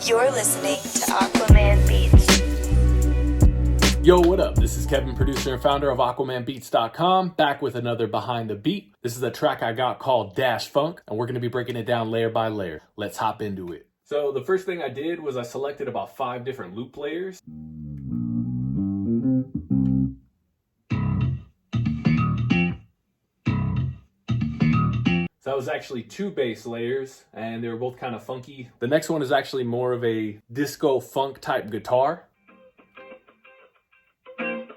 You're listening to Aquaman Beats. Yo, what up? This is Kevin, producer and founder of AquamanBeats.com, back with another Behind the Beat. This is a track I got called Dash Funk, and we're going to be breaking it down layer by layer. Let's hop into it. So the first thing I did was I selected about 5 different loop layers. So that was actually 2 bass layers, and they were both kind of funky. The next one is actually more of a disco funk type guitar. Then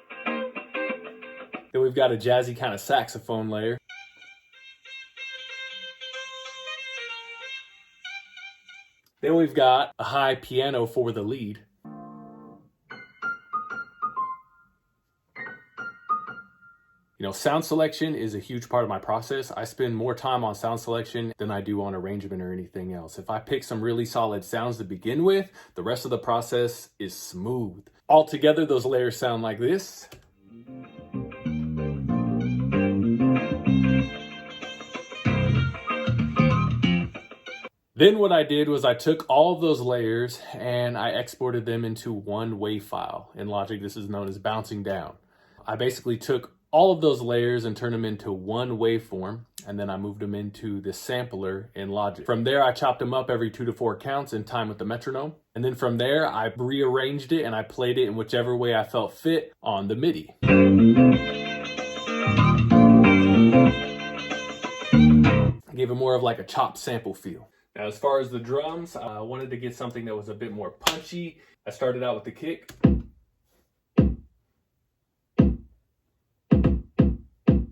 we've got a jazzy kind of saxophone layer. Then we've got a high piano for the lead. You know, sound selection is a huge part of my process. I spend more time on sound selection than I do on arrangement or anything else. If I pick some really solid sounds to begin with, the rest of the process is smooth. Altogether, those layers sound like this. Then what I did was I took all of those layers and I exported them into one WAV file. In Logic, this is known as bouncing down. I basically took all of those layers and turned them into one waveform, and then I moved them into this sampler in Logic. From there, I chopped them up every 2 to 4 counts in time with the metronome. And then from there, I rearranged it and I played it in whichever way I felt fit on the MIDI. I gave it more of like a chopped sample feel. Now, as far as the drums, I wanted to get something that was a bit more punchy. I started out with the kick.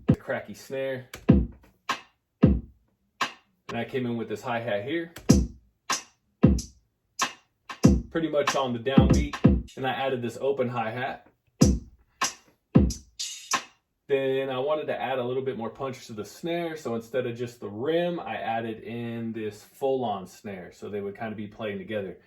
The cracky snare. And I came in with this hi-hat here. Pretty much on the downbeat. And I added this open hi-hat. Then I wanted to add a little bit more punch to the snare, so instead of just the rim, I added in this full-on snare, so they would kind of be playing together.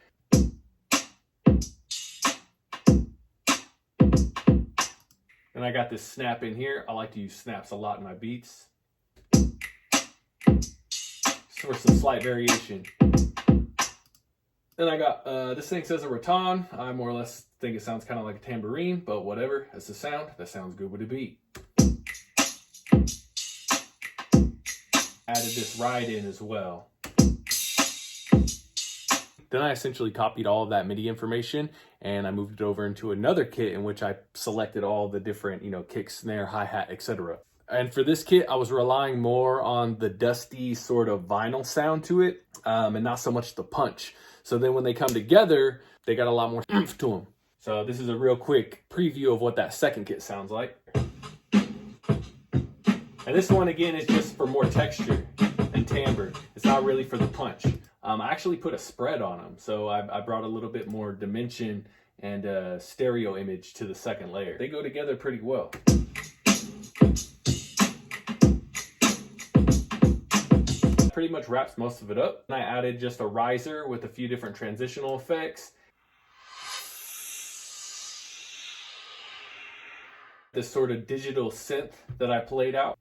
And I got this snap in here. I like to use snaps a lot in my beats, just for some slight variation. Then I got, this thing says a rattan. I more or less think it sounds kind of like a tambourine, but whatever, it's a sound. That sounds good with a beat. Added this ride in as well. Then I essentially copied all of that MIDI information and I moved it over into another kit in which I selected all the different, kick, snare, hi-hat, etc. And for this kit, I was relying more on the dusty sort of vinyl sound to it, and not so much the punch. So then when they come together, they got a lot more oomph to them. So this is a real quick preview of what that second kit sounds like. And this one, again, is just for more texture and timbre. It's not really for the punch. I actually put a spread on them. So I brought a little bit more dimension and stereo image to the second layer. They go together pretty well. Pretty much wraps most of it up. And I added just a riser with a few different transitional effects. This sort of digital synth that I played out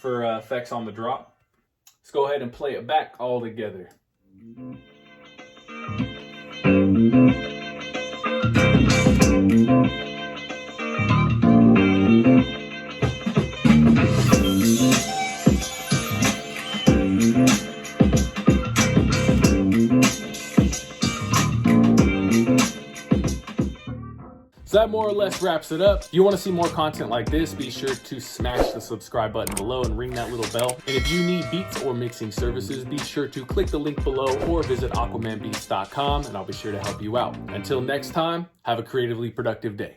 for effects on the drop. Let's go ahead and play it back all together. So that more or less wraps it up. If you want to see more content like this, be sure to smash the subscribe button below and ring that little bell. And if you need beats or mixing services, be sure to click the link below or visit AquamanBeats.com and I'll be sure to help you out. Until next time, have a creatively productive day.